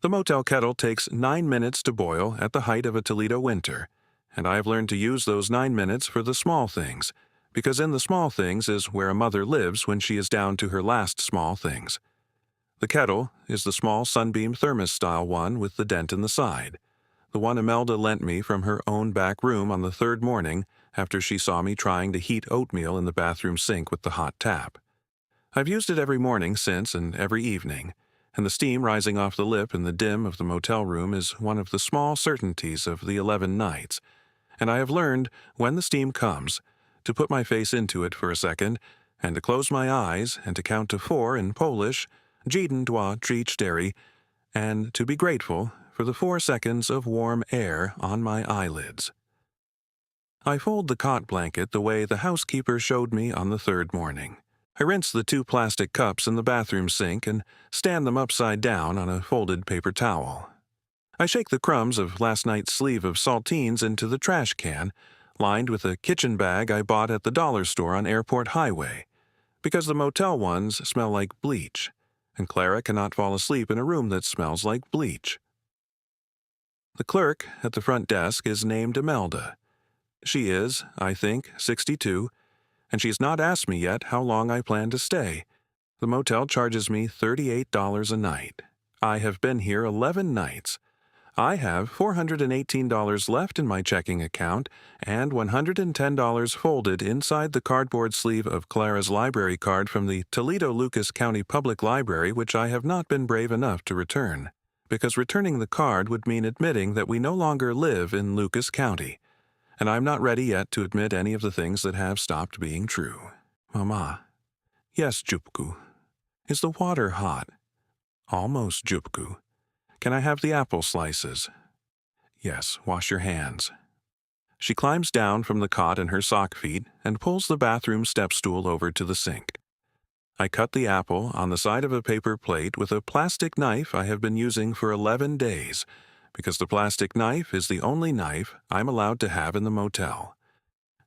The motel kettle takes 9 minutes to boil at the height of a Toledo winter, and I have learned to use those 9 minutes for the small things, because in the small things is where a mother lives when she is down to her last small things. The kettle is the small Sunbeam thermos-style one with the dent in the side, the one Imelda lent me from her own back room on the third morning after she saw me trying to heat oatmeal in the bathroom sink with the hot tap. I've used it every morning since and every evening, and the steam rising off the lip in the dim of the motel room is one of the small certainties of the 11 nights, and I have learned, when the steam comes, to put my face into it for a second, and to close my eyes and to count to 4 in Polish, Jeden dwa, 3, 4, and to be grateful for the 4 seconds of warm air on my eyelids. I fold the cot blanket the way the housekeeper showed me on the third morning. I rinse the 2 plastic cups in the bathroom sink and stand them upside down on a folded paper towel. I shake the crumbs of last night's sleeve of saltines into the trash can, lined with a kitchen bag I bought at the dollar store on Airport Highway, because the motel ones smell like bleach, and Clara cannot fall asleep in a room that smells like bleach. The clerk at the front desk is named Imelda. She is, I think, 62, and she has not asked me yet how long I plan to stay. The motel charges me $38 a night. I have been here 11 nights. I have $418 left in my checking account and $110 folded inside the cardboard sleeve of Clara's library card from the Toledo-Lucas County Public Library, which I have not been brave enough to return, because returning the card would mean admitting that we no longer live in Lucas County, and I am not ready yet to admit any of the things that have stopped being true. Mama. Yes, Jupku. Is the water hot? Almost, Jupku. Can I have the apple slices? Yes, wash your hands. She climbs down from the cot in her sock feet and pulls the bathroom step stool over to the sink. I cut the apple on the side of a paper plate with a plastic knife I have been using for 11 days, because the plastic knife is the only knife I'm allowed to have in the motel.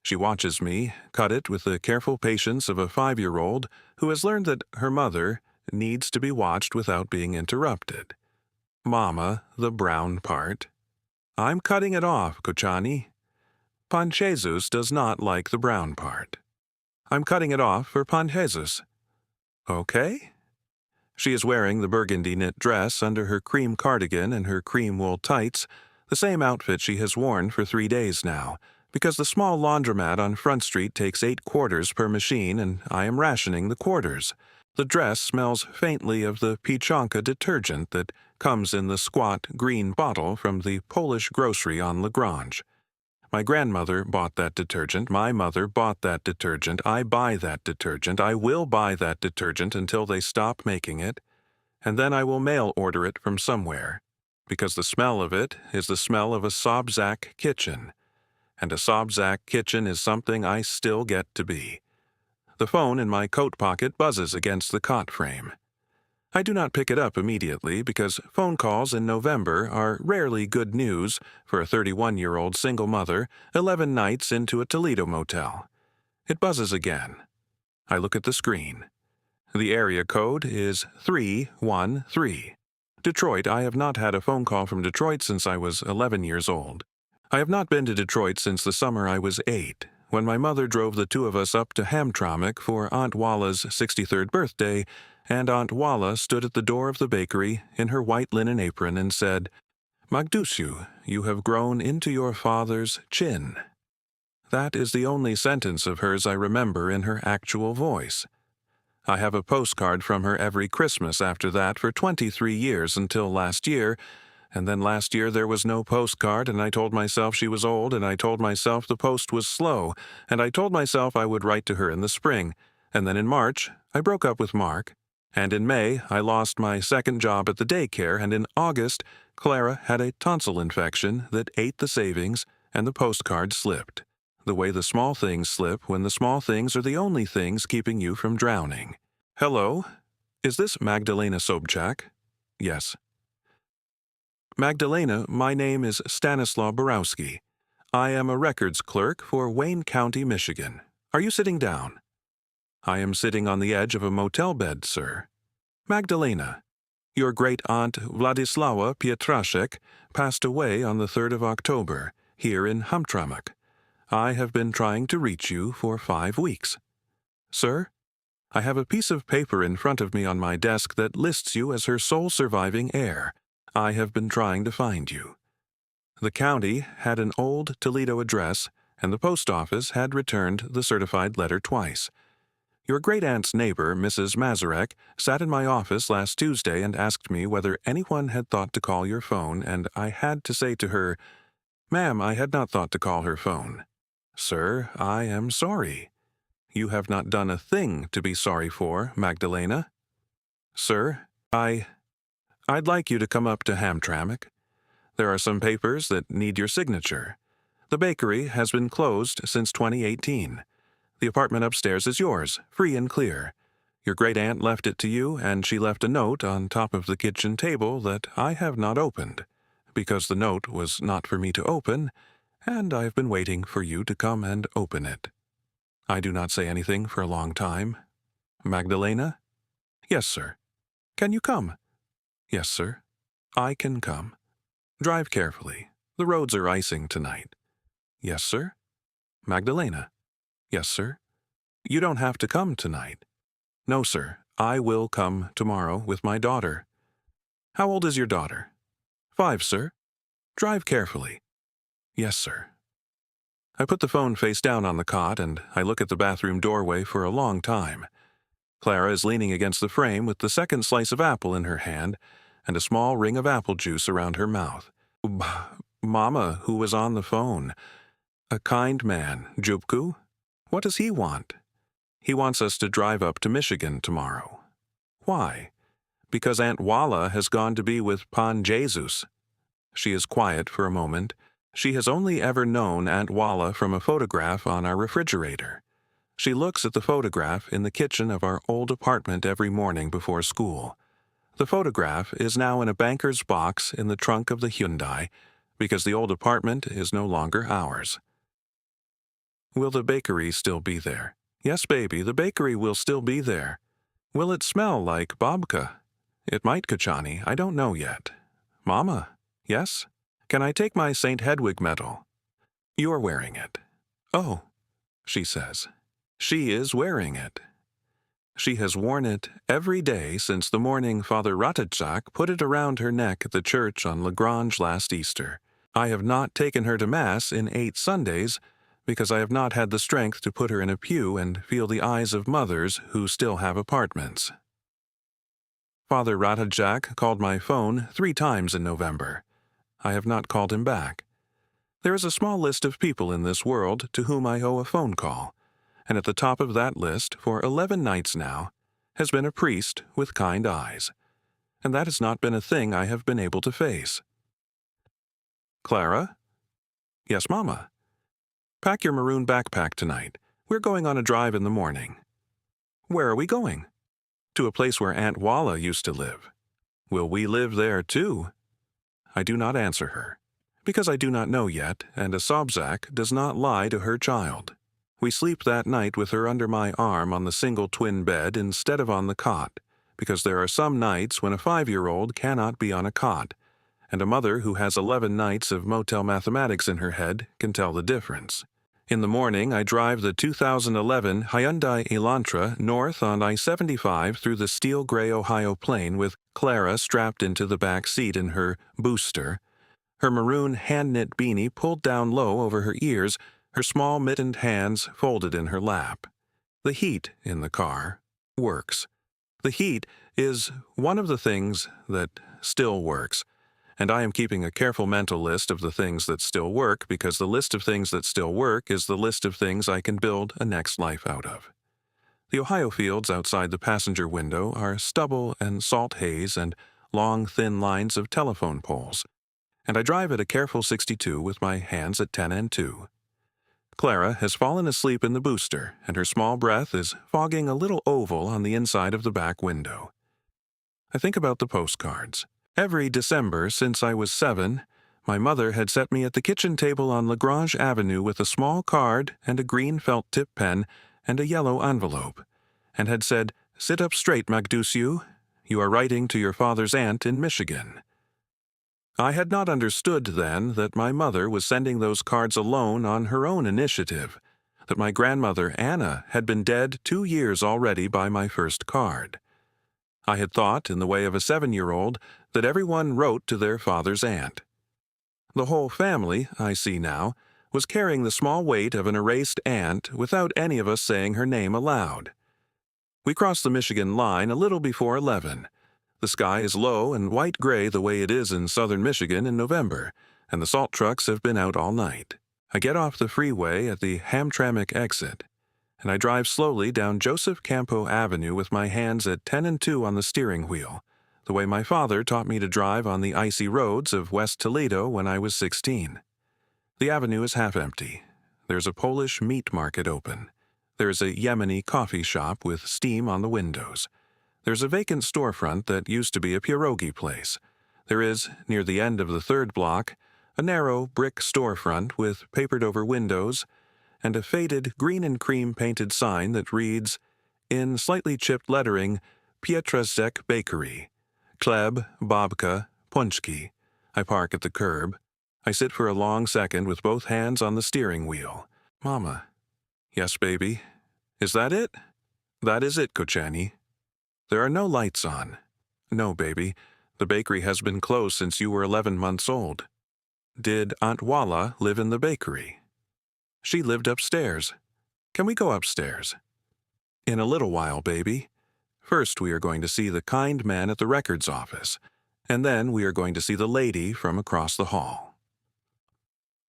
She watches me cut it with the careful patience of a 5-year-old who has learned that her mother needs to be watched without being interrupted. Mama, the brown part. I'm cutting it off, Kochani. Pan Jesus does not like the brown part. I'm cutting it off for Pan Jesus. Okay? She is wearing the burgundy knit dress under her cream cardigan and her cream wool tights, the same outfit she has worn for 3 days now, because the small laundromat on Front Street takes 8 quarters per machine and I am rationing the quarters. The dress smells faintly of the Pichonka detergent that comes in the squat green bottle from the Polish grocery on Lagrange. My grandmother bought that detergent, my mother bought that detergent, I buy that detergent, I will buy that detergent until they stop making it, and then I will mail order it from somewhere, because the smell of it is the smell of a Sobzak kitchen, and a Sobzak kitchen is something I still get to be. The phone in my coat pocket buzzes against the cot frame. I do not pick it up immediately because phone calls in November are rarely good news for a 31-year-old single mother 11 nights into a Toledo motel. It buzzes again. I look at the screen. The area code is 313. Detroit. I have not had a phone call from Detroit since I was 11 years old. I have not been to Detroit since the summer I was 8, when my mother drove the 2 of us up to Hamtramck for Aunt Walla's 63rd birthday, and Aunt Walla stood at the door of the bakery in her white linen apron and said, "Magdusiu, you have grown into your father's chin." That is the only sentence of hers I remember in her actual voice. I have a postcard from her every Christmas after that for 23 years until last year, and then last year there was no postcard, and I told myself she was old, and I told myself the post was slow, and I told myself I would write to her in the spring, and then in March I broke up with Mark, and in May I lost my second job at the daycare, and in August Clara had a tonsil infection that ate the savings, and the postcard slipped, the way the small things slip when the small things are the only things keeping you from drowning. Hello? Is this Magdalena Sobchak? Yes. Magdalena, my name is Stanislaw Borowski. I am a records clerk for Wayne County, Michigan. Are you sitting down? I am sitting on the edge of a motel bed, sir. Magdalena. Your great-aunt Vladislawa Pietraszek passed away on the 3rd of October, here in Hamtramck. I have been trying to reach you for 5 weeks. Sir, I have a piece of paper in front of me on my desk that lists you as her sole surviving heir. I have been trying to find you. The county had an old Toledo address, and the post office had returned the certified letter twice. Your great-aunt's neighbor, Mrs. Mazurek, sat in my office last Tuesday and asked me whether anyone had thought to call your phone, and I had to say to her, "Ma'am, I had not thought to call her phone." Sir, I am sorry. You have not done a thing to be sorry for, Magdalena. Sir, I'd like you to come up to Hamtramck. There are some papers that need your signature. The bakery has been closed since 2018. The apartment upstairs is yours, free and clear. Your great-aunt left it to you, and she left a note on top of the kitchen table that I have not opened, because the note was not for me to open, and I have been waiting for you to come and open it. I do not say anything for a long time. Magdalena? Yes, sir. Can you come? Yes, sir. I can come. Drive carefully. The roads are icing tonight. Yes, sir. Magdalena? Yes, sir. You don't have to come tonight. No, sir. I will come tomorrow with my daughter. How old is your daughter? 5, sir. Drive carefully. Yes, sir. I put the phone face down on the cot, and I look at the bathroom doorway for a long time. Clara is leaning against the frame with the second slice of apple in her hand and a small ring of apple juice around her mouth. Mama, who was on the phone. A kind man, Jupku. What does he want? He wants us to drive up to Michigan tomorrow. Why? Because Aunt Walla has gone to be with Pan Jesus. She is quiet for a moment. She has only ever known Aunt Walla from a photograph on our refrigerator. She looks at the photograph in the kitchen of our old apartment every morning before school. The photograph is now in a banker's box in the trunk of the Hyundai, because the old apartment is no longer ours. Will the bakery still be there? Yes, baby, the bakery will still be there. Will it smell like babka? It might, Kachani, I don't know yet. Mama, yes? Can I take my St. Hedwig medal? You're wearing it. Oh, she says. She is wearing it. She has worn it every day since the morning Father Ratachak put it around her neck at the church on Lagrange last Easter. I have not taken her to Mass in 8 Sundays, because I have not had the strength to put her in a pew and feel the eyes of mothers who still have apartments. Father Ratachak called my phone 3 times in November. I have not called him back. There is a small list of people in this world to whom I owe a phone call, and at the top of that list, for 11 nights now, has been a priest with kind eyes, and that has not been a thing I have been able to face. Clara? Yes, Mama. Pack your maroon backpack tonight. We're going on a drive in the morning. Where are we going? To a place where Aunt Walla used to live. Will we live there too? I do not answer her, because I do not know yet, and a Sobzak does not lie to her child. We sleep that night with her under my arm on the single twin bed instead of on the cot, because there are some nights when a 5-year-old cannot be on a cot, and a mother who has 11 nights of motel mathematics in her head can tell the difference. In the morning, I drive the 2011 Hyundai Elantra north on I-75 through the steel gray Ohio plain with Clara strapped into the back seat in her booster, her maroon hand-knit beanie pulled down low over her ears, her small mittened hands folded in her lap. The heat in the car works. The heat is one of the things that still works, and I am keeping a careful mental list of the things that still work because the list of things that still work is the list of things I can build a next life out of. The Ohio fields outside the passenger window are stubble and salt haze and long, thin lines of telephone poles, and I drive at a careful 62 with my hands at 10 and 2. Clara has fallen asleep in the booster, and her small breath is fogging a little oval on the inside of the back window. I think about the postcards. Every December since I was 7, my mother had set me at the kitchen table on Lagrange Avenue with a small card and a green felt tip pen and a yellow envelope, and had said, "Sit up straight, Magdusiu," You are writing to your father's aunt in Michigan. I had not understood then that my mother was sending those cards alone on her own initiative, that my grandmother Anna had been dead 2 years already by my first card. I had thought, in the way of a 7-year-old, that everyone wrote to their father's aunt. The whole family, I see now, was carrying the small weight of an erased aunt without any of us saying her name aloud. We crossed the Michigan line a little before 11. The sky is low and white-gray the way it is in southern Michigan in November, and the salt trucks have been out all night. I get off the freeway at the Hamtramck exit, and I drive slowly down Joseph Campo Avenue with my hands at 10 and 2 on the steering wheel, the way my father taught me to drive on the icy roads of West Toledo when I was 16. The avenue is half empty. There's a Polish meat market open. There's a Yemeni coffee shop with steam on the windows. There's a vacant storefront that used to be a pierogi place. There is, near the end of the third block, a narrow brick storefront with papered-over windows and a faded green and cream painted sign that reads, in slightly chipped lettering, Pietrzek Bakery, Chleb, Babka, Punchki. I park at the curb. I sit for a long second with both hands on the steering wheel. Mama. Yes, baby. Is that it? That is it, Kochani. There are no lights on. No, baby. The bakery has been closed since you were 11 months old. Did Aunt Walla live in the bakery? She lived upstairs. Can we go upstairs? In a little while, baby. First we are going to see the kind man at the records office, and then we are going to see the lady from across the hall.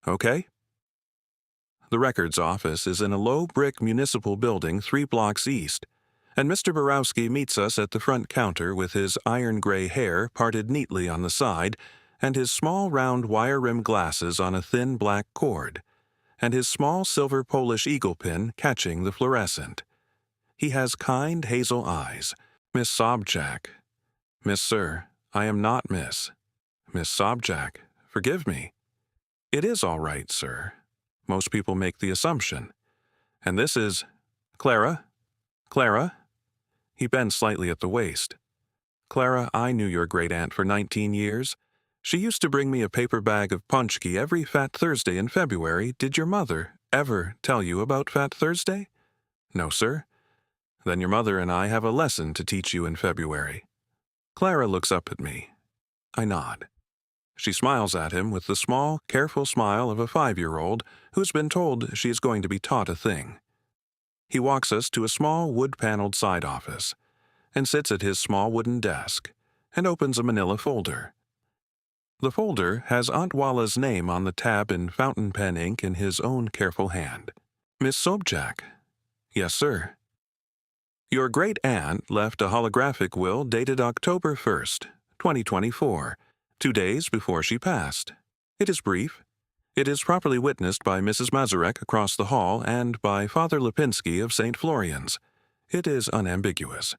Okay? The records office is in a low brick municipal building 3 blocks east, and Mr. Borowski meets us at the front counter with his iron-gray hair parted neatly on the side and his small round wire-rimmed glasses on a thin black cord, and his small silver Polish eagle pin catching the fluorescent. He has kind hazel eyes. Miss Sobchak. Miss, sir, I am not Miss. Miss Sobchak, forgive me. It is all right, sir. Most people make the assumption. And this is Clara? Clara? He bends slightly at the waist. Clara, I knew your great-aunt for 19 years. She used to bring me a paper bag of punchki every Fat Thursday in February. Did your mother ever tell you about Fat Thursday? No, sir. Then your mother and I have a lesson to teach you in February. Clara looks up at me. I nod. She smiles at him with the small, careful smile of a 5-year-old who's been told she is going to be taught a thing. He walks us to a small wood-paneled side office and sits at his small wooden desk and opens a manila folder. The folder has Aunt Walla's name on the tab in fountain pen ink in his own careful hand. Miss Sobchak. Yes, sir. Your great-aunt left a holographic will dated October 1st, 2024, 2 days before she passed. It is brief. It is properly witnessed by Mrs. Mazurek across the hall and by Father Lipinski of St. Florian's. It is unambiguous.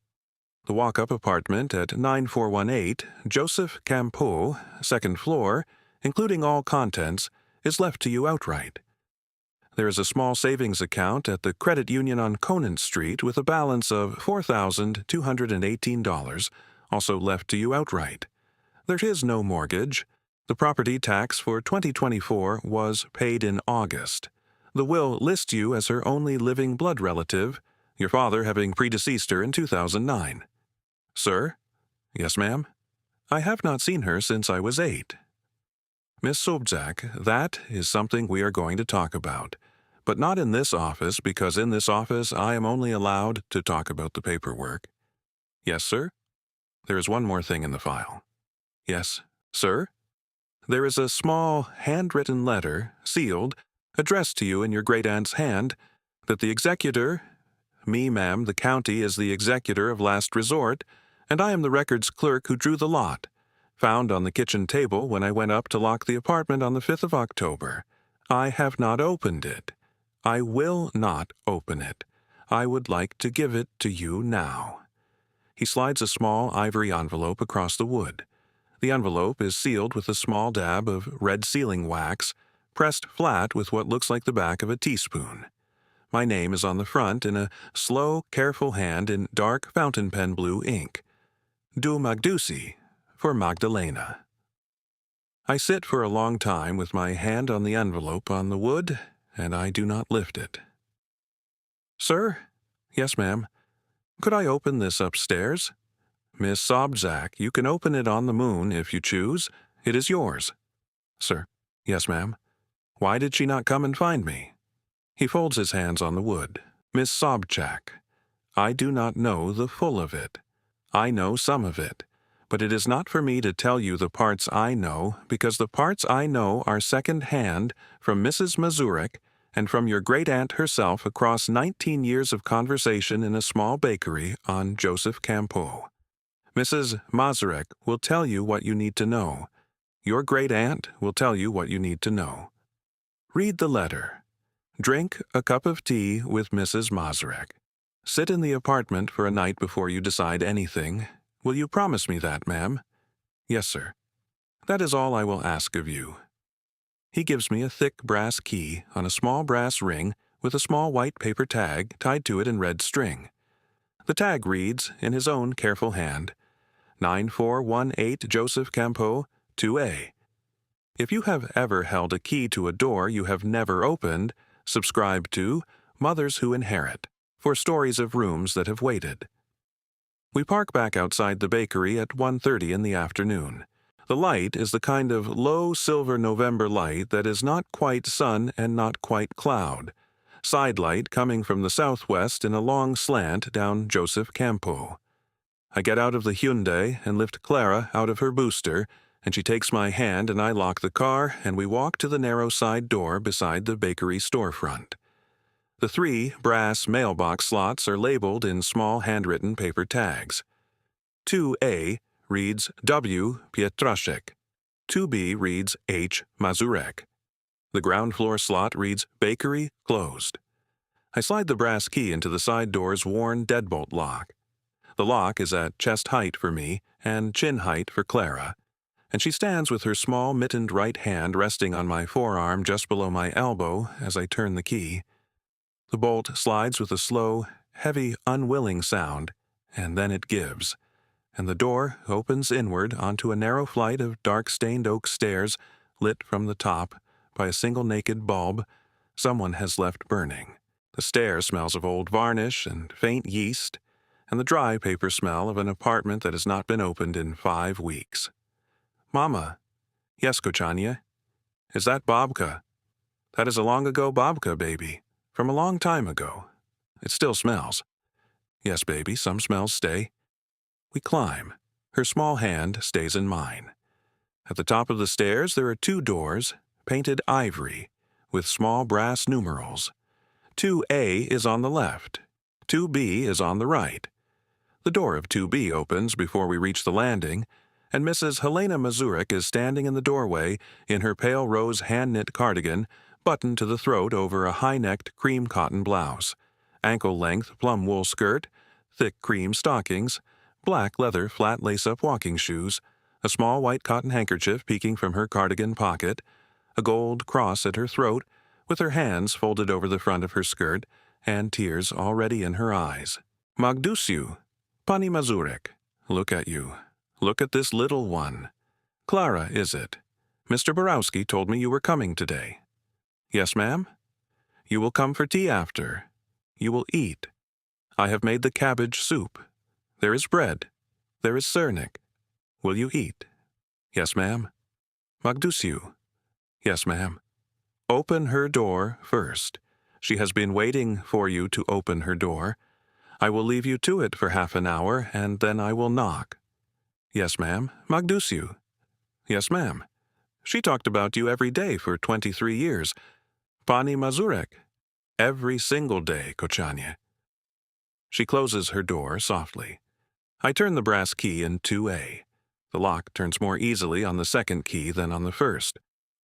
The walk-up apartment at 9418 Joseph Campo, 2nd floor, including all contents, is left to you outright. There is a small savings account at the credit union on Conant Street with a balance of $4,218, also left to you outright. There is no mortgage. The property tax for 2024 was paid in August. The will lists you as her only living blood relative, your father having predeceased her in 2009. Sir? Yes, ma'am? I have not seen her since I was 8. Miss Sobchak, that is something we are going to talk about, but not in this office, because in this office I am only allowed to talk about the paperwork. Yes, sir? There is one more thing in the file. Yes, sir? There is a small, handwritten letter, sealed, addressed to you in your great-aunt's hand, that the executor, me, ma'am, the county is the executor of last resort, and I am the records clerk who drew the lot, found on the kitchen table when I went up to lock the apartment on the 5th of October. I have not opened it. I will not open it. I would like to give it to you now. He slides a small ivory envelope across the wood. The envelope is sealed with a small dab of red sealing wax, pressed flat with what looks like the back of a teaspoon. My name is on the front in a slow, careful hand in dark fountain pen blue ink. Du Magdusi, for Magdalena. I sit for a long time with my hand on the envelope on the wood, and I do not lift it. Sir? Yes, ma'am. Could I open this upstairs? Miss Sobczak, you can open it on the moon if you choose. It is yours. Sir? Yes, ma'am. Why did she not come and find me? He folds his hands on the wood. Miss Sobczak, I do not know the full of it. I know some of it, but it is not for me to tell you the parts I know, because the parts I know are second-hand from Mrs. Mazurek and from your great-aunt herself across 19 years of conversation in a small bakery on Joseph Campeau. Mrs. Mazurek will tell you what you need to know. Your great-aunt will tell you what you need to know. Read the letter. Drink a cup of tea with Mrs. Mazurek. Sit in the apartment for a night before you decide anything. Will you promise me that, ma'am? Yes, sir. That is all I will ask of you. He gives me a thick brass key on a small brass ring with a small white paper tag tied to it in red string. The tag reads, in his own careful hand, 9418 Joseph Campeau, 2A. If you have ever held a key to a door you have never opened, subscribe to Mothers Who Inherit for stories of rooms that have waited. We park back outside the bakery at 1:30 in the afternoon. The light is the kind of low silver November light that is not quite sun and not quite cloud. Side light coming from the southwest in a long slant down Joseph Campeau. I get out of the Hyundai and lift Clara out of her booster, and she takes my hand and I lock the car and we walk to the narrow side door beside the bakery storefront. The 3 brass mailbox slots are labeled in small handwritten paper tags. 2A reads W. Pietraszek. 2B reads H. Mazurek. The ground floor slot reads Bakery Closed. I slide the brass key into the side door's worn deadbolt lock. The lock is at chest height for me and chin height for Clara, and she stands with her small mittened right hand resting on my forearm just below my elbow as I turn the key. The bolt slides with a slow, heavy, unwilling sound, and then it gives, and the door opens inward onto a narrow flight of dark-stained oak stairs lit from the top by a single naked bulb someone has left burning. The stair smells of old varnish and faint yeast, and the dry paper smell of an apartment that has not been opened in 5 weeks. Mama. Yes, Kochania. Is that babka? That is a long-ago babka, baby. From a long time ago. It still smells. Yes, baby, some smells stay. We climb. Her small hand stays in mine. At the top of the stairs there are 2 doors, painted ivory, with small brass numerals. 2A is on the left. 2B is on the right. The door of 2B opens before we reach the landing, and Mrs. Helena Mazurek is standing in the doorway in her pale rose hand-knit cardigan, buttoned to the throat over a high-necked cream cotton blouse, ankle-length plum wool skirt, thick cream stockings, black leather flat lace-up walking shoes, a small white cotton handkerchief peeking from her cardigan pocket, a gold cross at her throat, with her hands folded over the front of her skirt, and tears already in her eyes. Magdusiu, Pani Mazurek, look at you. Look at this little one. Clara, is it? Mr. Borowski told me you were coming today. Yes, ma'am? You will come for tea after. You will eat. I have made the cabbage soup. There is bread. There is surnik. Will you eat? Yes, ma'am. Magdusiu. Yes, ma'am. Open her door first. She has been waiting for you to open her door. I will leave you to it for half an hour, and then I will knock. Yes, ma'am. Magdusiu. Yes, ma'am. She talked about you every day for 23 years. Pani Mazurek. Every single day, Kochania. She closes her door softly. I turn the brass key in 2A. The lock turns more easily on the second key than on the first.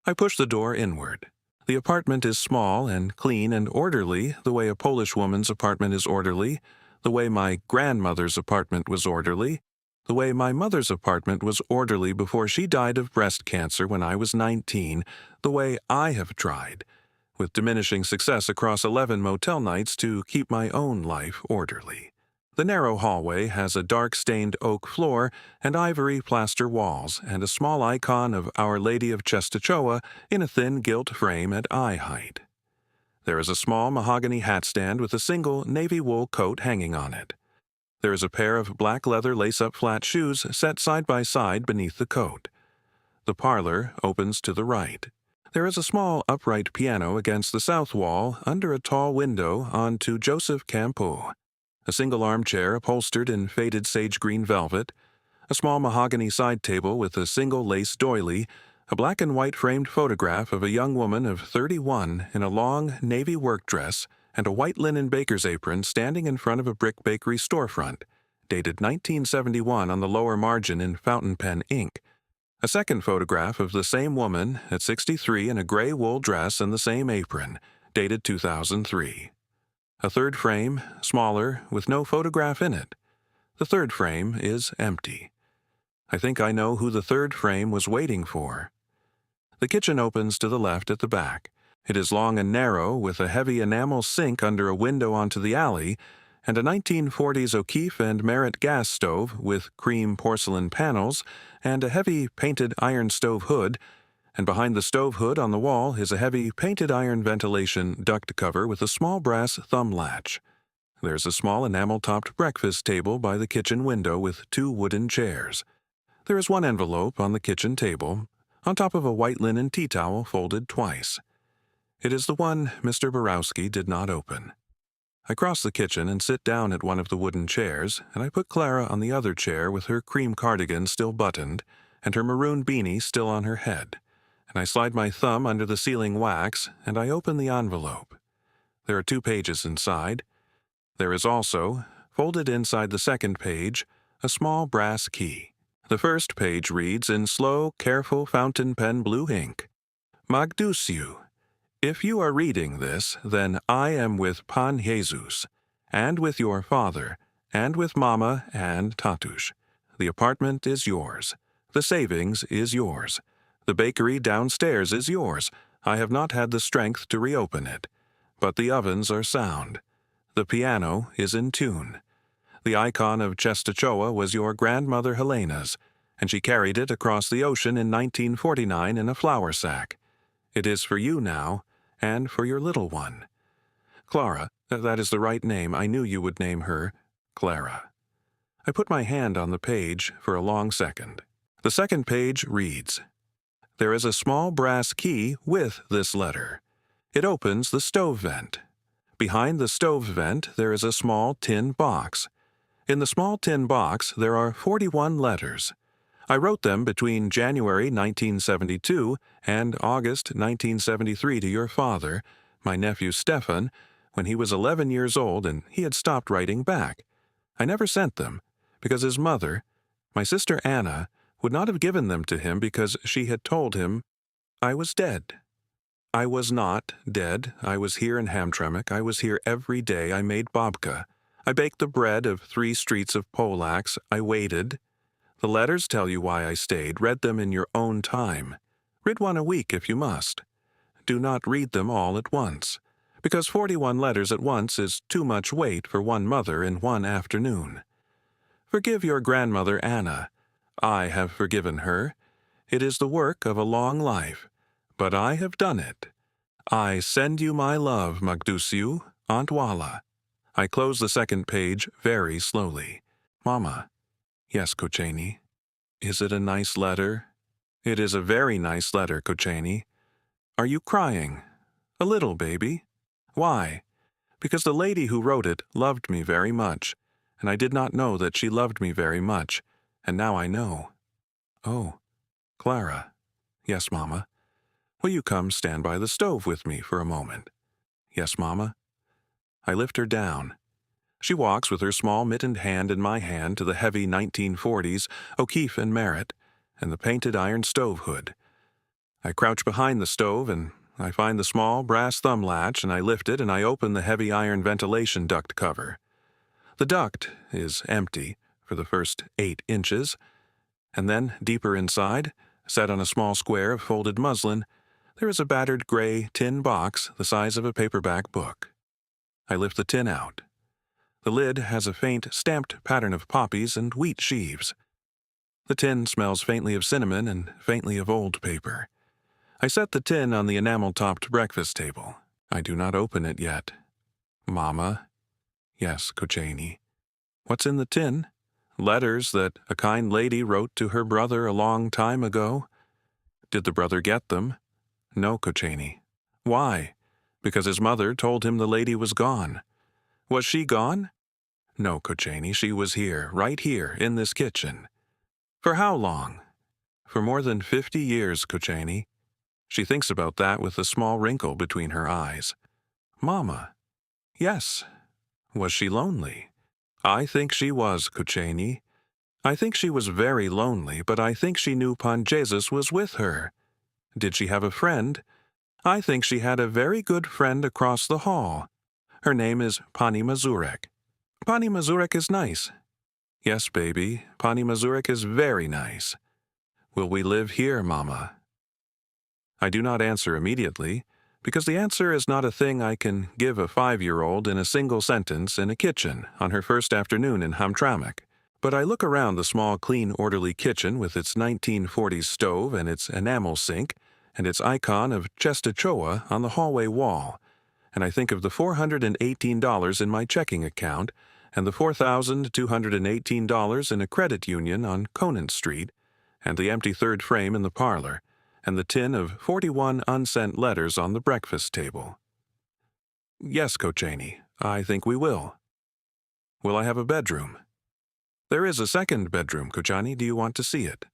I push the door inward. The apartment is small and clean and orderly, the way a Polish woman's apartment is orderly, the way my grandmother's apartment was orderly, the way my mother's apartment was orderly before she died of breast cancer when I was 19, the way I have tried, with diminishing success across 11 motel nights, to keep my own life orderly. The narrow hallway has a dark-stained oak floor and ivory plaster walls and a small icon of Our Lady of Czestochowa in a thin gilt frame at eye height. There is a small mahogany hat stand with a single navy wool coat hanging on it. There is a pair of black leather lace-up flat shoes set side by side beneath the coat. The parlor opens to the right. There is a small upright piano against the south wall under a tall window onto Joseph Campeau, a single armchair upholstered in faded sage green velvet, a small mahogany side table with a single lace doily, a black and white framed photograph of a young woman of 31 in a long navy work dress and a white linen baker's apron standing in front of a brick bakery storefront, dated 1971 on the lower margin in fountain pen ink. A second photograph of the same woman at 63 in a gray wool dress and the same apron, dated 2003. A third frame, smaller, with no photograph in it. The third frame is empty. I think I know who the third frame was waiting for. The kitchen opens to the left at the back. It is long and narrow, with a heavy enamel sink under a window onto the alley, and a 1940s O'Keefe and Merritt gas stove with cream porcelain panels and a heavy painted iron stove hood, and behind the stove hood on the wall is a heavy painted iron ventilation duct cover with a small brass thumb latch. There's a small enamel-topped breakfast table by the kitchen window with 2 wooden chairs. There is one envelope on the kitchen table, on top of a white linen tea towel folded twice. It is the one Mr. Borowski did not open. I cross the kitchen and sit down at one of the wooden chairs, and I put Clara on the other chair with her cream cardigan still buttoned and her maroon beanie still on her head, and I slide my thumb under the sealing wax, and I open the envelope. There are 2 pages inside. There is also, folded inside the second page, a small brass key. The first page reads in slow, careful fountain pen blue ink, Magdusiu. If you are reading this, then I am with Pan Jesus, and with your father, and with Mama and Tatush. The apartment is yours. The savings is yours. The bakery downstairs is yours. I have not had the strength to reopen it. But the ovens are sound. The piano is in tune. The icon of Czestochowa was your grandmother Helena's, and she carried it across the ocean in 1949 in a flour sack. It is for you now, and for your little one. Clara, that is the right name. I knew you would name her Clara. I put my hand on the page for a long second. The second page reads, There is a small brass key with this letter. It opens the stove vent. Behind the stove vent there is a small tin box. In the small tin box there are 41 letters. I wrote them between January 1972 and August 1973 to your father, my nephew Stefan, when he was 11 years old and he had stopped writing back. I never sent them, because his mother, my sister Anna, would not have given them to him because she had told him I was dead. I was not dead. I was here in Hamtramck. I was here every day. I made babka. I baked the bread of 3 streets of Polaks. I waited. The letters tell you why I stayed. Read them in your own time. Read one a week if you must. Do not read them all at once, because 41 letters at once is too much weight for one mother in one afternoon. Forgive your grandmother Anna. I have forgiven her. It is the work of a long life, but I have done it. I send you my love, Magdusiu, Aunt Walla. I close the second page very slowly. Mama. Yes, Kocheni. Is it a nice letter? It is a very nice letter, Kocheni. Are you crying? A little, baby. Why? Because the lady who wrote it loved me very much, and I did not know that she loved me very much, and now I know. Oh, Clara. Yes, Mama. Will you come stand by the stove with me for a moment? Yes, Mama. I lift her down. She walks with her small mittened hand in my hand to the heavy 1940s O'Keefe and Merritt and the painted iron stove hood. I crouch behind the stove and I find the small brass thumb latch and I lift it and I open the heavy iron ventilation duct cover. The duct is empty for the first 8 inches, and then deeper inside, set on a small square of folded muslin, there is a battered gray tin box the size of a paperback book. I lift the tin out. The lid has a faint, stamped pattern of poppies and wheat sheaves. The tin smells faintly of cinnamon and faintly of old paper. I set the tin on the enamel-topped breakfast table. I do not open it yet. Mama. Yes, Kochanyi. What's in the tin? Letters that a kind lady wrote to her brother a long time ago. Did the brother get them? No, Kochanyi. Why? Because his mother told him the lady was gone. Was she gone? No, Kochanyi, she was here, right here, in this kitchen. For how long? For more than 50 years, Kochanyi. She thinks about that with a small wrinkle between her eyes. Mama. Yes. Was she lonely? I think she was, Kochanyi. I think she was very lonely, but I think she knew Pan Jesus was with her. Did she have a friend? I think she had a very good friend across the hall. Her name is Pani Mazurek. Pani Mazurek is nice. Yes, baby, Pani Mazurek is very nice. Will we live here, Mama? I do not answer immediately, because the answer is not a thing I can give a 5-year-old in a single sentence in a kitchen on her first afternoon in Hamtramck. But I look around the small, clean, orderly kitchen with its 1940s stove and its enamel sink and its icon of Czestochowa on the hallway wall, and I think of the $418 in my checking account and the $4,218 in a credit union on Conant Street, and the empty third frame in the parlor, and the tin of 41 unsent letters on the breakfast table. Yes, Kochanyi, I think we will. Will I have a bedroom? There is a second bedroom, Kochanyi. Do you want to see it?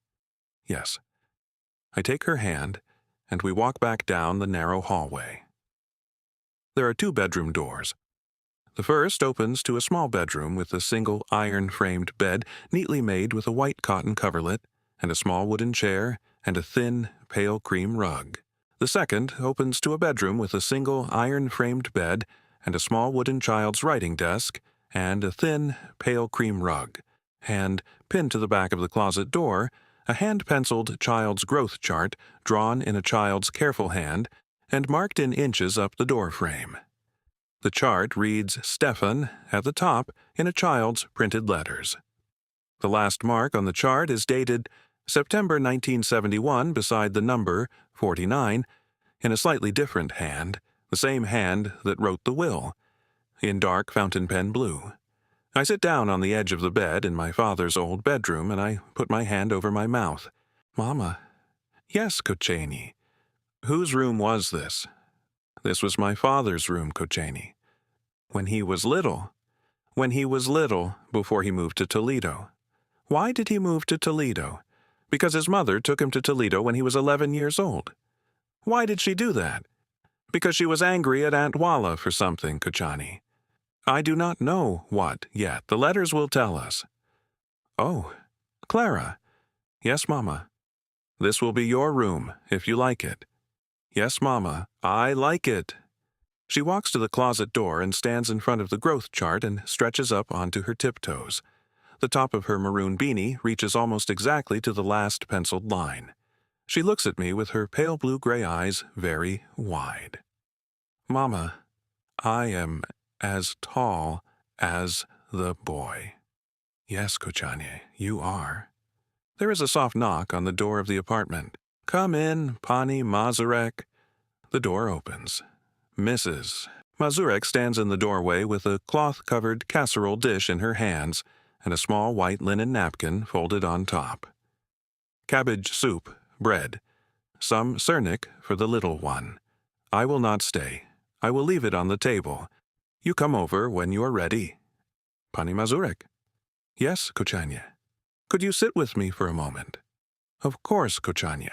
Yes. I take her hand, and we walk back down the narrow hallway. There are 2 bedroom doors. The first opens to a small bedroom with a single iron-framed bed neatly made with a white cotton coverlet, and a small wooden chair, and a thin, pale cream rug. The second opens to a bedroom with a single iron-framed bed, and a small wooden child's writing desk, and a thin, pale cream rug, and, pinned to the back of the closet door, a hand-penciled child's growth chart drawn in a child's careful hand and marked in inches up the door frame. The chart reads Stefan at the top in a child's printed letters. The last mark on the chart is dated September 1971 beside the number 49 in a slightly different hand, the same hand that wrote the will, in dark fountain pen blue. I sit down on the edge of the bed in my father's old bedroom and I put my hand over my mouth. Mama. Yes, Kochanyi. Whose room was this? This was my father's room, Kochanyi. When he was little. When he was little, before he moved to Toledo. Why did he move to Toledo? Because his mother took him to Toledo when he was 11 years old. Why did she do that? Because she was angry at Aunt Walla for something, Kochanyi. I do not know what yet. The letters will tell us. Oh, Clara. Yes, Mama. This will be your room, if you like it. Yes, Mama, I like it. She walks to the closet door and stands in front of the growth chart and stretches up onto her tiptoes. The top of her maroon beanie reaches almost exactly to the last penciled line. She looks at me with her pale blue-gray eyes very wide. Mama, I am as tall as the boy. Yes, Kochanyi, you are. There is a soft knock on the door of the apartment. Come in, Pani Mazurek. The door opens. Mrs. Mazurek stands in the doorway with a cloth-covered casserole dish in her hands and a small white linen napkin folded on top. Cabbage soup, bread. Some surnik for the little one. I will not stay. I will leave it on the table. You come over when you are ready. Pani Mazurek. Yes, Kochanyi. Could you sit with me for a moment? Of course, Kochanyi.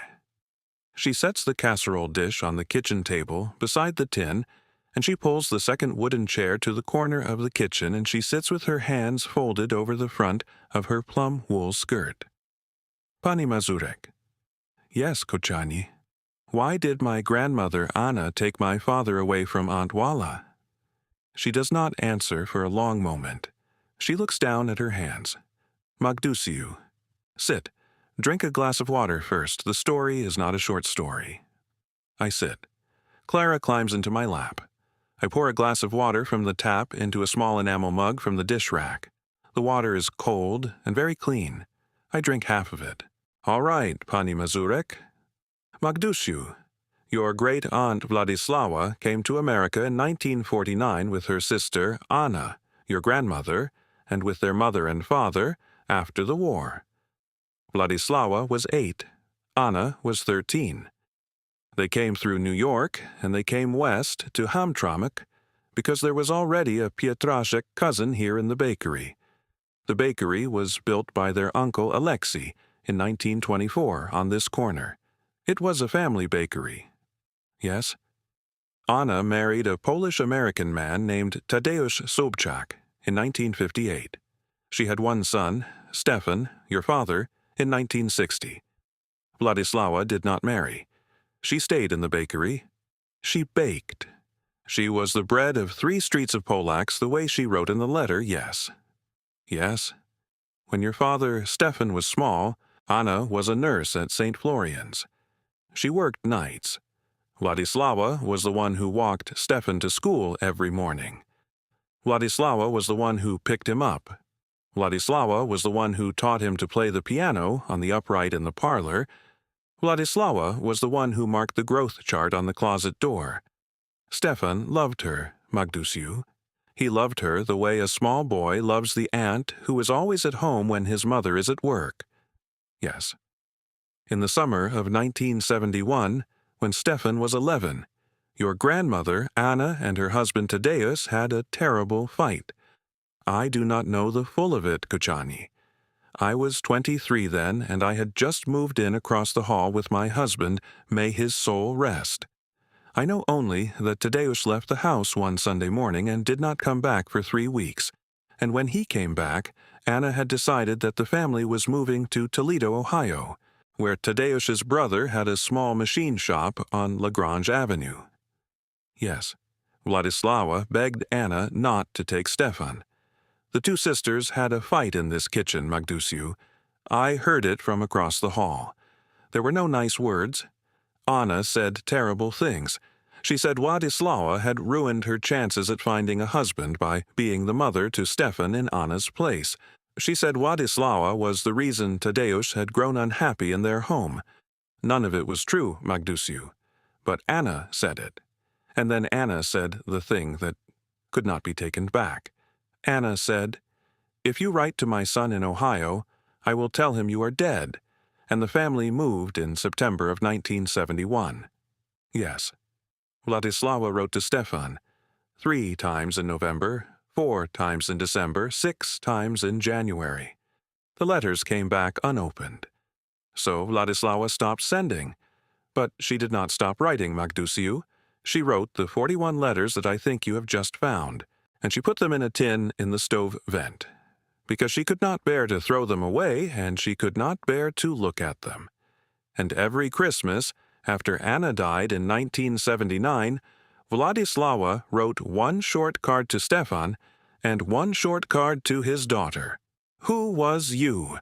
She sets the casserole dish on the kitchen table beside the tin, and she pulls the second wooden chair to the corner of the kitchen and she sits with her hands folded over the front of her plum wool skirt. Pani Mazurek. Yes, Kochanyi. Why did my grandmother Anna take my father away from Aunt Walla? She does not answer for a long moment. She looks down at her hands. Magdusiu. Sit. Drink a glass of water first. The story is not a short story. I sit. Clara climbs into my lap. I pour a glass of water from the tap into a small enamel mug from the dish rack. The water is cold and very clean. I drink half of it. All right, Pani Mazurek. Magdusiu, your great-aunt Vladislawa came to America in 1949 with her sister Anna, your grandmother, and with their mother and father after the war. Vladislawa was 8. Anna was 13. They came through New York, and they came west to Hamtramck because there was already a Pietraszek cousin here in the bakery. The bakery was built by their uncle Alexei in 1924 on this corner. It was a family bakery. Yes? Anna married a Polish-American man named Tadeusz Sobczak in 1958. She had one son, Stefan, your father, in 1960. Vladislawa did not marry. She stayed in the bakery. She baked. She was the bread of 3 streets of Polaks the way she wrote in the letter, yes. Yes. When your father, Stefan, was small, Anna was a nurse at St. Florian's. She worked nights. Vladislawa was the one who walked Stefan to school every morning. Vladislawa was the one who picked him up. Vladislawa was the one who taught him to play the piano on the upright in the parlor. Vladislawa was the one who marked the growth chart on the closet door. Stefan loved her, Magdusiu. He loved her the way a small boy loves the aunt who is always at home when his mother is at work. Yes. In the summer of 1971, when Stefan was 11, your grandmother, Anna, and her husband Tadeusz had a terrible fight. I do not know the full of it, Kochani. I was 23 then, and I had just moved in across the hall with my husband, may his soul rest. I know only that Tadeusz left the house one Sunday morning and did not come back for 3 weeks, and when he came back, Anna had decided that the family was moving to Toledo, Ohio, where Tadeusz's brother had a small machine shop on LaGrange Avenue. Yes, Vladislawa begged Anna not to take Stefan. The 2 sisters had a fight in this kitchen, Magdusiu. I heard it from across the hall. There were no nice words. Anna said terrible things. She said Vladislawa had ruined her chances at finding a husband by being the mother to Stefan in Anna's place. She said Vladislawa was the reason Tadeusz had grown unhappy in their home. None of it was true, Magdusiu. But Anna said it. And then Anna said the thing that could not be taken back. Anna said, "If you write to my son in Ohio, I will tell him you are dead," and the family moved in September of 1971. Yes. Vladislawa wrote to Stefan 3 times in November, 4 times in December, 6 times in January. The letters came back unopened. So Vladislawa stopped sending. But she did not stop writing, Magdusiu. She wrote the 41 letters that I think you have just found, and she put them in a tin in the stove vent, because she could not bear to throw them away, and she could not bear to look at them. And every Christmas, after Anna died in 1979, Vladislawa wrote 1 short card to Stefan and 1 short card to his daughter. Who was you?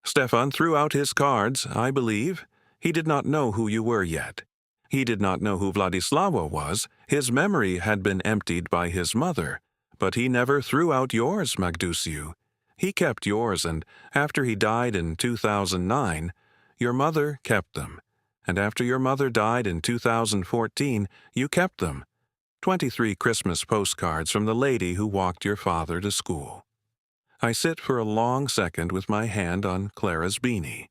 Stefan threw out his cards, I believe. He did not know who you were yet. He did not know who Vladislawa was. His memory had been emptied by his mother. But he never threw out yours, Magdusiu. He kept yours, and after he died in 2009, your mother kept them. And after your mother died in 2014, you kept them. 23 Christmas postcards from the lady who walked your father to school. I sit for a long second with my hand on Clara's beanie.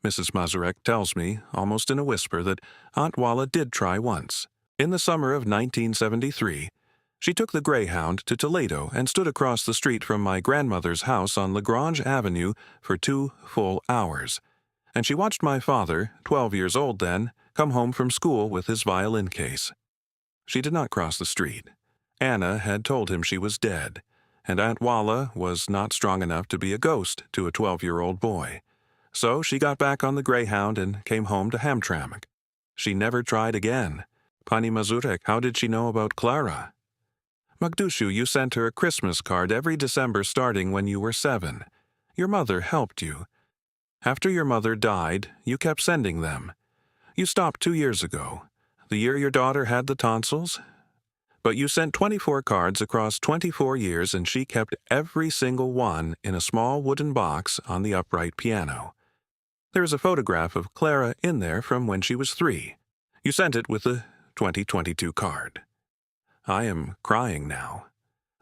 Mrs. Mazurek tells me, almost in a whisper, that Aunt Walla did try once. In the summer of 1973, she took the Greyhound to Toledo and stood across the street from my grandmother's house on LaGrange Avenue for 2 full hours. And she watched my father, 12 years old then, come home from school with his violin case. She did not cross the street. Anna had told him she was dead, and Aunt Walla was not strong enough to be a ghost to a 12-year-old boy. So she got back on the Greyhound and came home to Hamtramck. She never tried again. Pani Mazurek, how did she know about Clara? Magdusiu, you sent her a Christmas card every December starting when you were 7. Your mother helped you. After your mother died, you kept sending them. You stopped 2 years ago, the year your daughter had the tonsils. But you sent 24 cards across 24 years, and she kept every single one in a small wooden box on the upright piano. There is a photograph of Clara in there from when she was 3. You sent it with the 2022 card. I am crying now.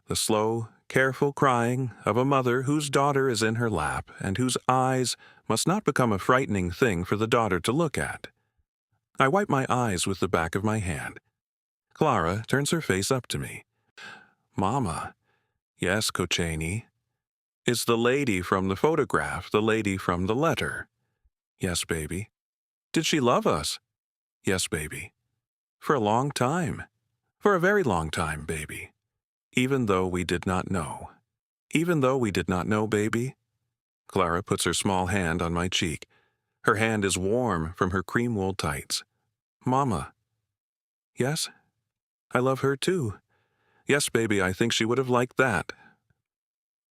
The slow, careful crying of a mother whose daughter is in her lap and whose eyes must not become a frightening thing for the daughter to look at. I wipe my eyes with the back of my hand. Clara turns her face up to me. Mama. Yes, Kochani. Is the lady from the photograph the lady from the letter? Yes, baby. Did she love us? Yes, baby. For a long time. For a very long time, baby. Even though we did not know. Even though we did not know, baby. Clara puts her small hand on my cheek. Her hand is warm from her cream wool tights. Mama. Yes? I love her too. Yes, baby, I think she would have liked that.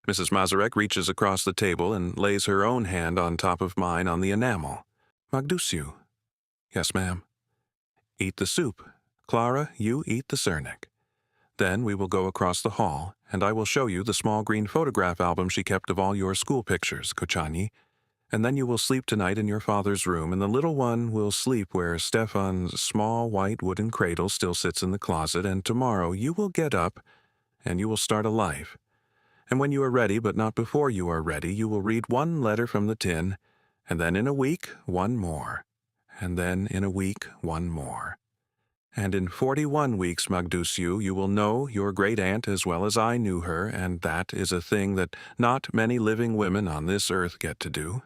Mrs. Mazurek reaches across the table and lays her own hand on top of mine on the enamel. Magdusiu. Yes, ma'am. Eat the soup. Clara, you eat the Cernik. Then we will go across the hall, and I will show you the small green photograph album she kept of all your school pictures, Kochani. And then you will sleep tonight in your father's room, and the little one will sleep where Stefan's small white wooden cradle still sits in the closet, and tomorrow you will get up, and you will start a life. And when you are ready, but not before you are ready, you will read one letter from the tin, and then in a week, one more. And then in a week, one more. And in 41 weeks, Magdusiu, you will know your great-aunt as well as I knew her, and that is a thing that not many living women on this earth get to do.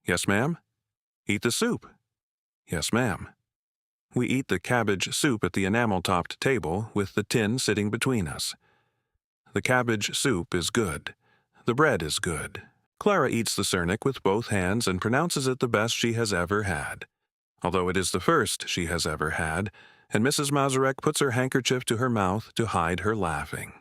Yes, ma'am? Eat the soup. Yes, ma'am. We eat the cabbage soup at the enamel-topped table with the tin sitting between us. The cabbage soup is good. The bread is good. Clara eats the Cernik with both hands and pronounces it the best she has ever had, although it is the first she has ever had, and Mrs. Mazurek puts her handkerchief to her mouth to hide her laughing.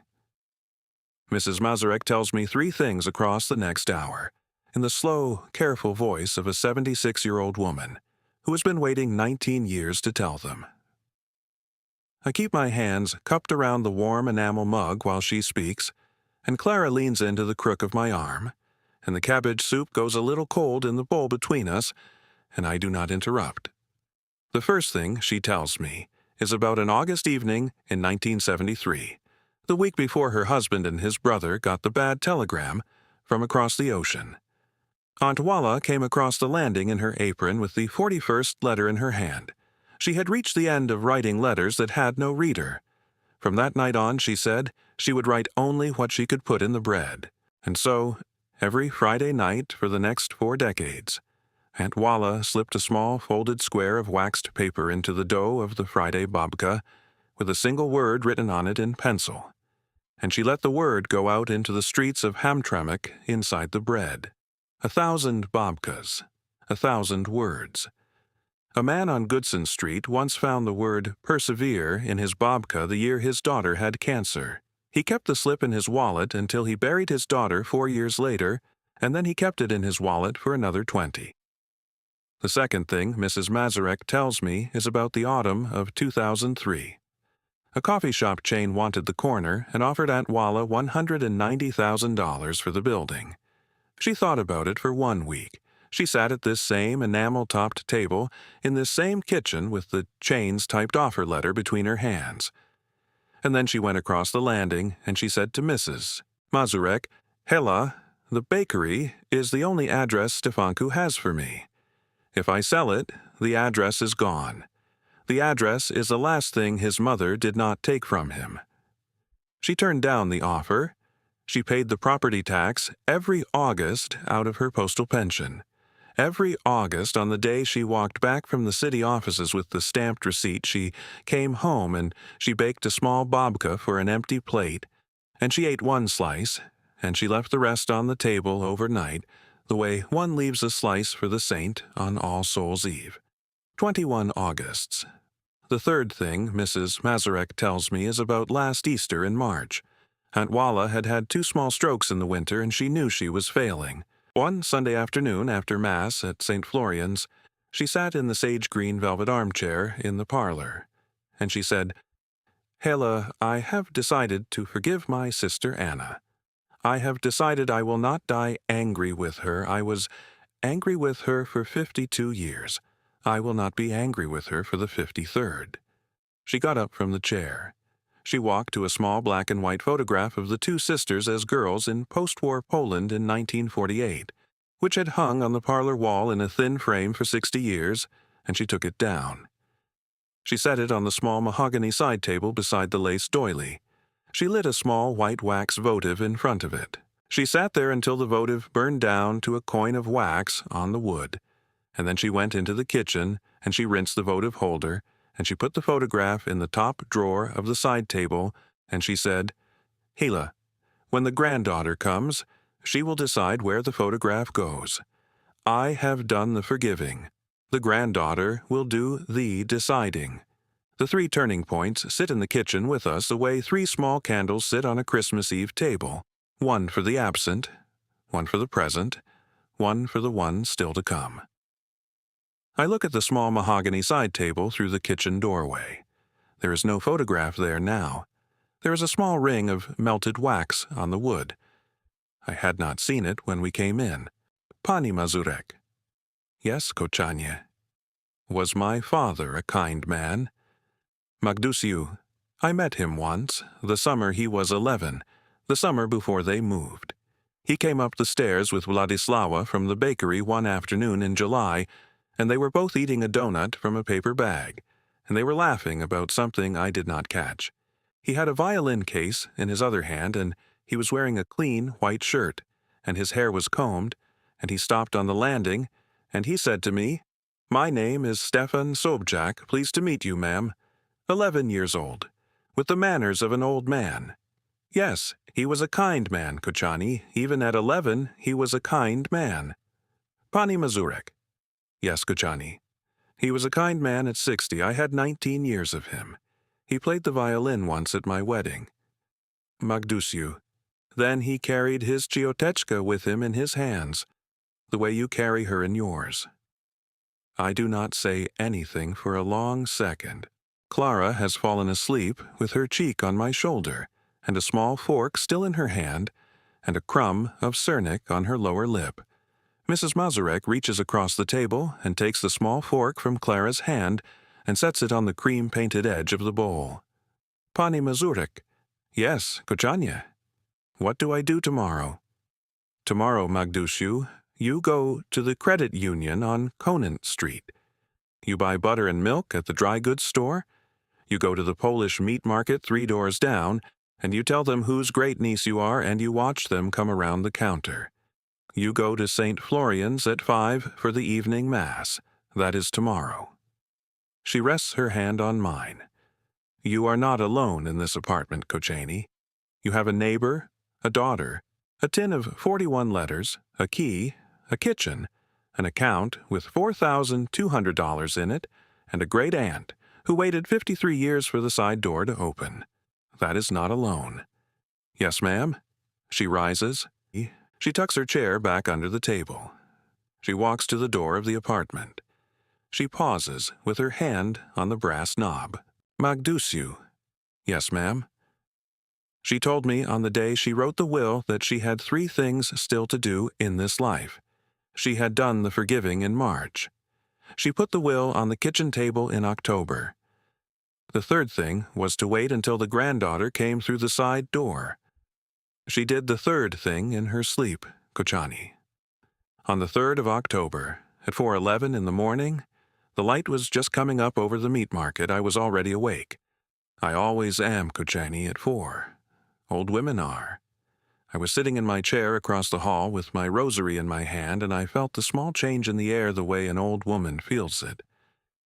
Mrs. Mazurek tells me 3 things across the next hour, in the slow, careful voice of a 76-year-old woman who has been waiting 19 years to tell them. I keep my hands cupped around the warm enamel mug while she speaks, and Clara leans into the crook of my arm, and the cabbage soup goes a little cold in the bowl between us, and I do not interrupt. The first thing she tells me is about an August evening in 1973, the week before her husband and his brother got the bad telegram from across the ocean. Aunt Walla came across the landing in her apron with the 41st letter in her hand. She had reached the end of writing letters that had no reader. From that night on, she said, she would write only what she could put in the bread. And so, every Friday night for the next 4 decades, Aunt Walla slipped a small folded square of waxed paper into the dough of the Friday babka, with a single word written on it in pencil, and she let the word go out into the streets of Hamtramck inside the bread. 1,000 babkas, 1,000 words. A man on Goodson Street once found the word persevere in his babka the year his daughter had cancer. He kept the slip in his wallet until he buried his daughter 4 years later, and then he kept it in his wallet for another 20. The second thing Mrs. Mazurek tells me is about the autumn of 2003. A coffee shop chain wanted the corner and offered Aunt Walla $190,000 for the building. She thought about it for 1 week. She sat at this same enamel-topped table in this same kitchen with the chain's typed offer letter between her hands. And then she went across the landing and she said to Mrs. Mazurek, "Hela, the bakery is the only address Stefanku has for me. If I sell it, the address is gone. The address is the last thing his mother did not take from him." She turned down the offer. She paid the property tax every August out of her postal pension. Every August, on the day she walked back from the city offices with the stamped receipt, she came home and she baked a small babka for an empty plate, and she ate 1 slice, and she left the rest on the table overnight, the way one leaves a slice for the saint on All Souls' Eve. 21 Augusts. The third thing Mrs. Mazurek tells me is about last Easter in March. Aunt Walla had had 2 small strokes in the winter, and she knew she was failing. One Sunday afternoon after Mass at St. Florian's, she sat in the sage-green velvet armchair in the parlor, and she said, Hela, I have decided to forgive my sister Anna. I have decided I will not die angry with her. I was angry with her for 52 years. I will not be angry with her for the 53rd. She got up from the chair. She walked to a small black and white photograph of the two sisters as girls in post-war Poland in 1948, which had hung on the parlor wall in a thin frame for 60 years, and she took it down. She set it on the small mahogany side table beside the lace doily. She lit a small white wax votive in front of it. She sat there until the votive burned down to a coin of wax on the wood, and then she went into the kitchen and she rinsed the votive holder, and she put the photograph in the top drawer of the side table, and she said, "Hela, when the granddaughter comes, she will decide where the photograph goes. I have done the forgiving. The granddaughter will do the deciding." The three turning points sit in the kitchen with us the way three small candles sit on a Christmas Eve table, one for the absent, one for the present, one for the one still to come. I look at the small mahogany side table through the kitchen doorway. There is no photograph there now. There is a small ring of melted wax on the wood. I had not seen it when we came in. Pani Mazurek. Yes, Kochanie. Was my father a kind man? Magdusiu. I met him once, the summer he was 11, the summer before they moved. He came up the stairs with Vladislawa from the bakery one afternoon in July, and they were both eating a donut from a paper bag, and they were laughing about something I did not catch. He had a violin case in his other hand, and he was wearing a clean white shirt, and his hair was combed, and he stopped on the landing, and he said to me, "My name is Stefan Sobchak, pleased to meet you, ma'am. 11 years old, with the manners of an old man." Yes, he was a kind man, Kochanie. Even at 11, he was a kind man. Pani Mazurek. Yes, Kochanie. He was a kind man at 60. I had 19 years of him. He played the violin once at my wedding. Magdusiu. Then he carried his Cioteczka with him in his hands, the way you carry her in yours. I do not say anything for a long second. Clara has fallen asleep with her cheek on my shoulder, and a small fork still in her hand, and a crumb of cernik on her lower lip. Mrs. Mazurek reaches across the table and takes the small fork from Clara's hand and sets it on the cream-painted edge of the bowl. Pani Mazurek. Yes, Kochanie. What do I do tomorrow? Tomorrow, Magdusiu, you go to the credit union on Conant Street. You buy butter and milk at the dry goods store. You go to the Polish meat market 3 doors down, and you tell them whose great-niece you are, and you watch them come around the counter. You go to St. Florian's at 5 for the evening mass. That is tomorrow. She rests her hand on mine. You are not alone in this apartment, Kochanie. You have a neighbor, a daughter, a tin of 41 letters, a key, a kitchen, an account with $4,200 in it, and a great aunt who waited 53 years for the side door to open. That is not alone. Yes, ma'am. She rises. She tucks her chair back under the table. She walks to the door of the apartment. She pauses with her hand on the brass knob. Magdusiu. Yes, ma'am. She told me on the day she wrote the will that she had 3 things still to do in this life. She had done the forgiving in March. She put the will on the kitchen table in October. The 3rd thing was to wait until the granddaughter came through the side door. She did the 3rd thing in her sleep, Kochanie. On the 3rd of October, at 4:11 in the morning, the light was just coming up over the meat market. I was already awake. I always am, Kochanie, at 4. Old women are. I was sitting in my chair across the hall with my rosary in my hand, and I felt the small change in the air the way an old woman feels it.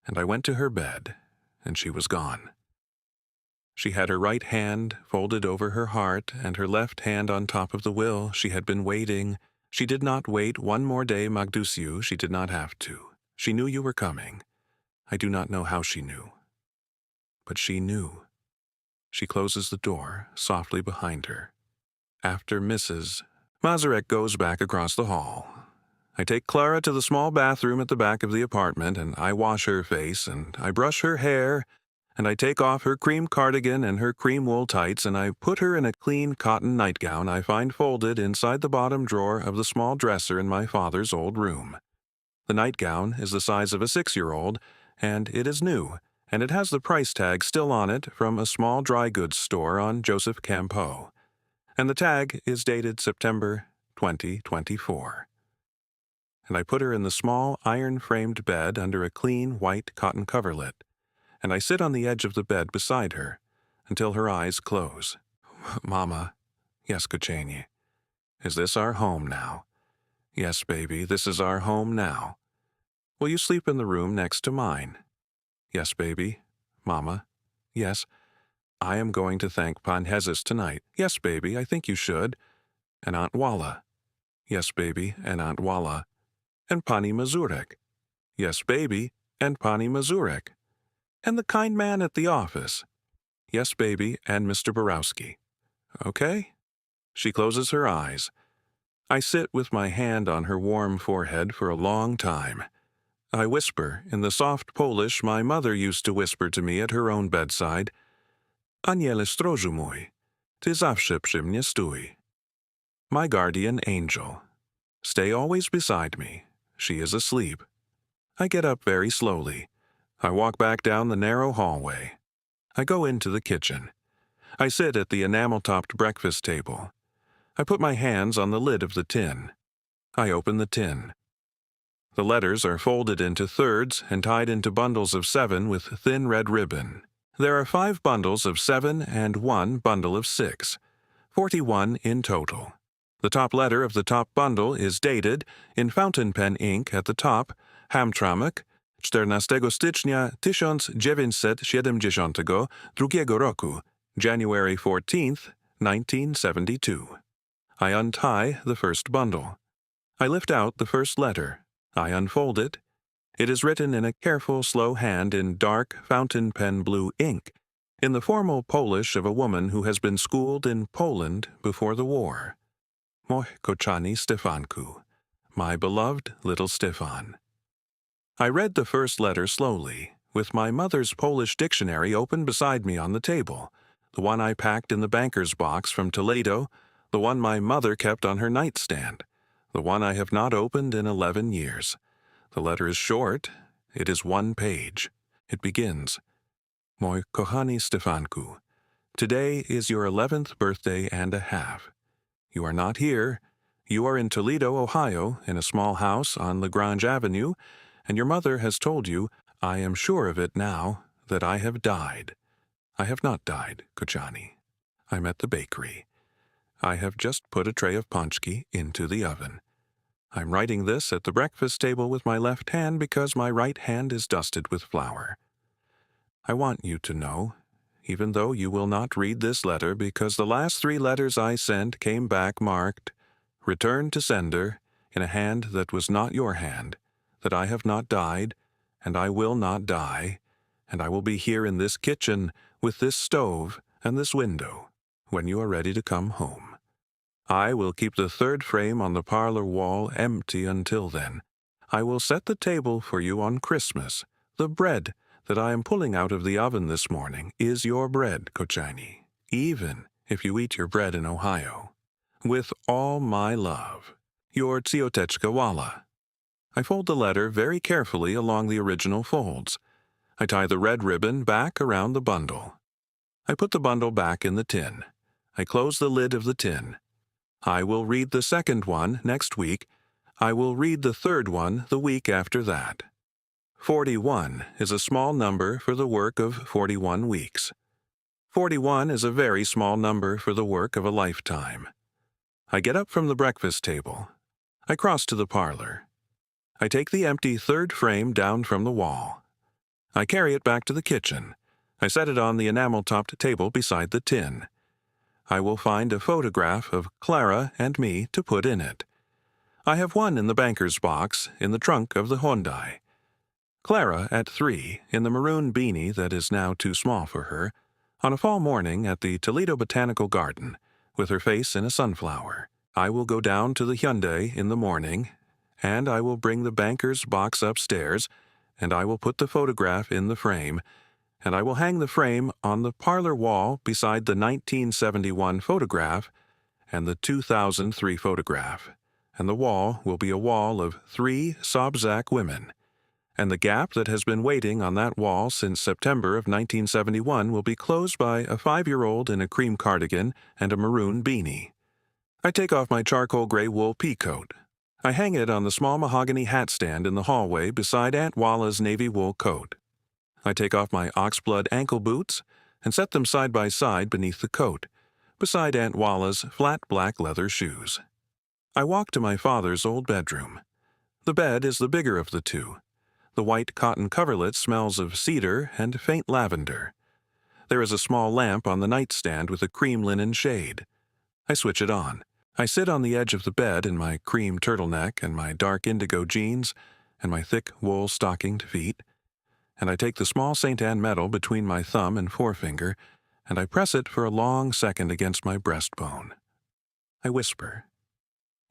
And I went to her bed, and she was gone. She had her right hand folded over her heart and her left hand on top of the will. She had been waiting. She did not wait one more day, Magdusiu. She did not have to. She knew you were coming. I do not know how she knew. But she knew. She closes the door softly behind her. After Mrs. Mazurek goes back across the hall. I take Clara to the small bathroom at the back of the apartment, and I wash her face, and I brush her hair, and I take off her cream cardigan and her cream wool tights, and I put her in a clean cotton nightgown I find folded inside the bottom drawer of the small dresser in my father's old room. The nightgown is the size of a 6-year-old, and it is new, and it has the price tag still on it from a small dry goods store on Joseph Campeau. And the tag is dated September 2024. And I put her in the small iron-framed bed under a clean white cotton coverlet, and I sit on the edge of the bed beside her until her eyes close. Mama. Yes, Kucheni. Is this our home now? Yes, baby, this is our home now. Will you sleep in the room next to mine? Yes, baby. Mama. Yes. I am going to thank Panhezes tonight. Yes, baby, I think you should. And Aunt Walla. Yes, baby, and Aunt Walla. And Pani Mazurek. Yes, baby, and Pani Mazurek. And the kind man at the office. Yes, baby, and Mr. Borowski. Okay? She closes her eyes. I sit with my hand on her warm forehead for a long time. I whisper in the soft Polish my mother used to whisper to me at her own bedside. Aniele strożu mój, ty zawsze przy mnie stój. My guardian angel. Stay always beside me. She is asleep. I get up very slowly. I walk back down the narrow hallway. I go into the kitchen. I sit at the enamel-topped breakfast table. I put my hands on the lid of the tin. I open the tin. The letters are folded into thirds and tied into bundles of 7 with thin red ribbon. There are 5 bundles of 7 and 1 bundle of 6, 41 in total. The top letter of the top bundle is dated, in fountain pen ink at the top, Hamtramck, 14 stycznia 1972 roku, January 14th, 1972. I untie the first bundle. I lift out the first letter. I unfold it. It is written in a careful, slow hand in dark fountain pen blue ink, in the formal Polish of a woman who has been schooled in Poland before the war. Mój kochany Stefanku, my beloved little Stefan. I read the first letter slowly, with my mother's Polish dictionary open beside me on the table, the one I packed in the banker's box from Toledo, the one my mother kept on her nightstand, the one I have not opened in 11 years. The letter is short. It is 1 page. It begins, Mój kochany Stefanku, today is your 11th birthday and a half. You are not here. You are in Toledo, Ohio, in a small house on LaGrange Avenue, and your mother has told you, I am sure of it now, that I have died. I have not died, Kochani. I'm at the bakery. I have just put a tray of ponchki into the oven. I'm writing this at the breakfast table with my left hand because my right hand is dusted with flour. I want you to know, even though you will not read this letter because the last 3 letters I sent came back marked, Return to sender, in a hand that was not your hand, that I have not died, and I will not die, and I will be here in this kitchen with this stove and this window when you are ready to come home. I will keep the 3rd frame on the parlor wall empty until then. I will set the table for you on Christmas. The bread that I am pulling out of the oven this morning is your bread, Kochani, even if you eat your bread in Ohio. With all my love, your Tsiotechka Walla. I fold the letter very carefully along the original folds. I tie the red ribbon back around the bundle. I put the bundle back in the tin. I close the lid of the tin. I will read the 2nd one next week. I will read the 3rd one the week after that. 41 is a small number for the work of 41 weeks. 41 is a very small number for the work of a lifetime. I get up from the breakfast table. I cross to the parlor. I take the empty 3rd frame down from the wall. I carry it back to the kitchen. I set it on the enamel-topped table beside the tin. I will find a photograph of Clara and me to put in it. I have one in the banker's box in the trunk of the Hyundai. Clara at 3, in the maroon beanie that is now too small for her, on a fall morning at the Toledo Botanical Garden, with her face in a sunflower. I will go down to the Hyundai in the morning, and I will bring the banker's box upstairs, and I will put the photograph in the frame, and I will hang the frame on the parlor wall beside the 1971 photograph and the 2003 photograph, and the wall will be a wall of 3 Sobzak women, and the gap that has been waiting on that wall since September of 1971 will be closed by a 5-year-old in a cream cardigan and a maroon beanie. I take off my charcoal gray wool pea coat. I hang it on the small mahogany hat stand in the hallway beside Aunt Walla's navy wool coat. I take off my oxblood ankle boots and set them side by side beneath the coat, beside Aunt Walla's flat black leather shoes. I walk to my father's old bedroom. The bed is the bigger of the two. The white cotton coverlet smells of cedar and faint lavender. There is a small lamp on the nightstand with a cream linen shade. I switch it on. I sit on the edge of the bed in my cream turtleneck and my dark indigo jeans and my thick wool stockinged feet, and I take the small St. Anne medal between my thumb and forefinger, and I press it for a long second against my breastbone. I whisper,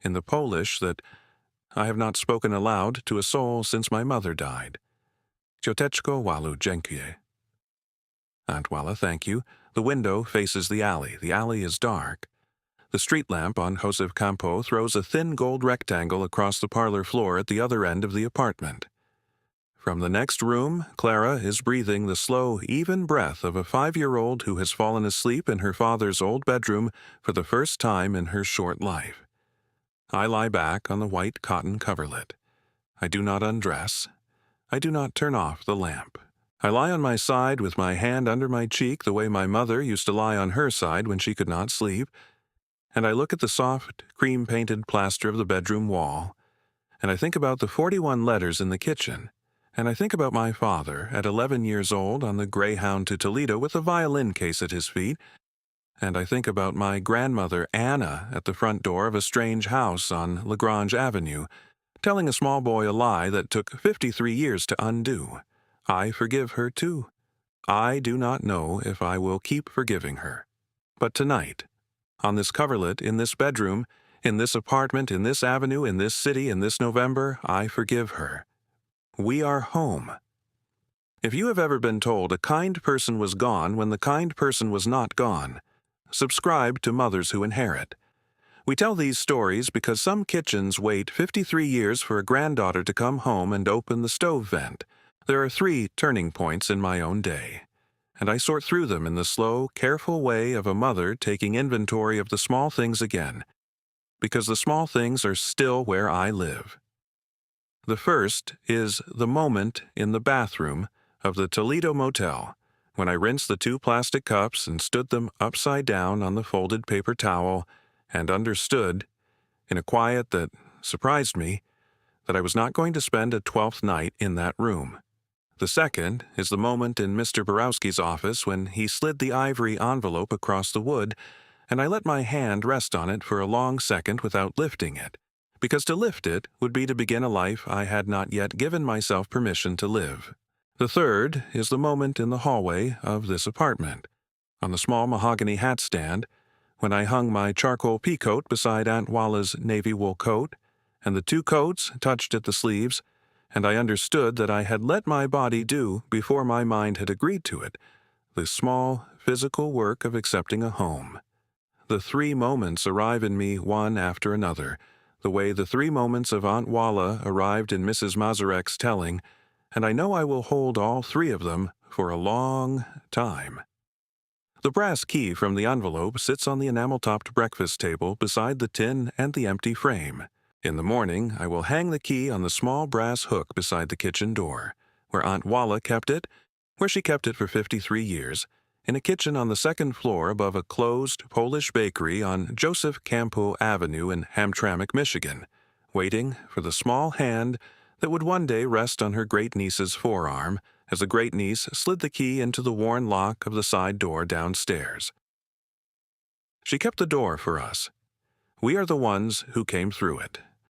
in the Polish that I have not spoken aloud to a soul since my mother died. Cioteczko Walu dziękuję. Aunt Walla, thank you. The window faces the alley. The alley is dark. The street lamp on Joseph Campo throws a thin gold rectangle across the parlor floor at the other end of the apartment. From the next room, Clara is breathing the slow, even breath of a 5-year-old who has fallen asleep in her father's old bedroom for the first time in her short life. I lie back on the white cotton coverlet. I do not undress. I do not turn off the lamp. I lie on my side with my hand under my cheek the way my mother used to lie on her side when she could not sleep, and I look at the soft, cream-painted plaster of the bedroom wall, and I think about the 41 letters in the kitchen, and I think about my father at 11 years old on the Greyhound to Toledo with a violin case at his feet, and I think about my grandmother Anna at the front door of a strange house on Lagrange Avenue, telling a small boy a lie that took 53 years to undo. I forgive her too. I do not know if I will keep forgiving her. But tonight, on this coverlet, in this bedroom, in this apartment, in this avenue, in this city, in this November, I forgive her. We are home. If you have ever been told a kind person was gone when the kind person was not gone, subscribe to Mothers Who Inherit. We tell these stories because some kitchens wait 53 years for a granddaughter to come home and open the stove vent. There are 3 turning points in my own day, and I sort through them in the slow, careful way of a mother taking inventory of the small things again, because the small things are still where I live. The first is the moment in the bathroom of the Toledo Motel, when I rinsed the 2 plastic cups and stood them upside down on the folded paper towel and understood, in a quiet that surprised me, that I was not going to spend a 12th night in that room. The second is the moment in Mr. Borowski's office when he slid the ivory envelope across the wood, and I let my hand rest on it for a long second without lifting it, because to lift it would be to begin a life I had not yet given myself permission to live. The third is the moment in the hallway of this apartment, on the small mahogany hat stand, when I hung my charcoal pea coat beside Aunt Walla's navy wool coat, and the 2 coats touched at the sleeves, and I understood that I had let my body do, before my mind had agreed to it, the small, physical work of accepting a home. The 3 moments arrive in me one after another, the way the 3 moments of Aunt Walla arrived in Mrs. Mazurek's telling, and I know I will hold all 3 of them for a long time. The brass key from the envelope sits on the enamel-topped breakfast table beside the tin and the empty frame. In the morning, I will hang the key on the small brass hook beside the kitchen door, where Aunt Walla kept it, where she kept it for 53 years, in a kitchen on the 2nd floor above a closed Polish bakery on Joseph Campo Avenue in Hamtramck, Michigan, waiting for the small hand that would one day rest on her great-niece's forearm as the great-niece slid the key into the worn lock of the side door downstairs. She kept the door for us. We are the ones who came through it.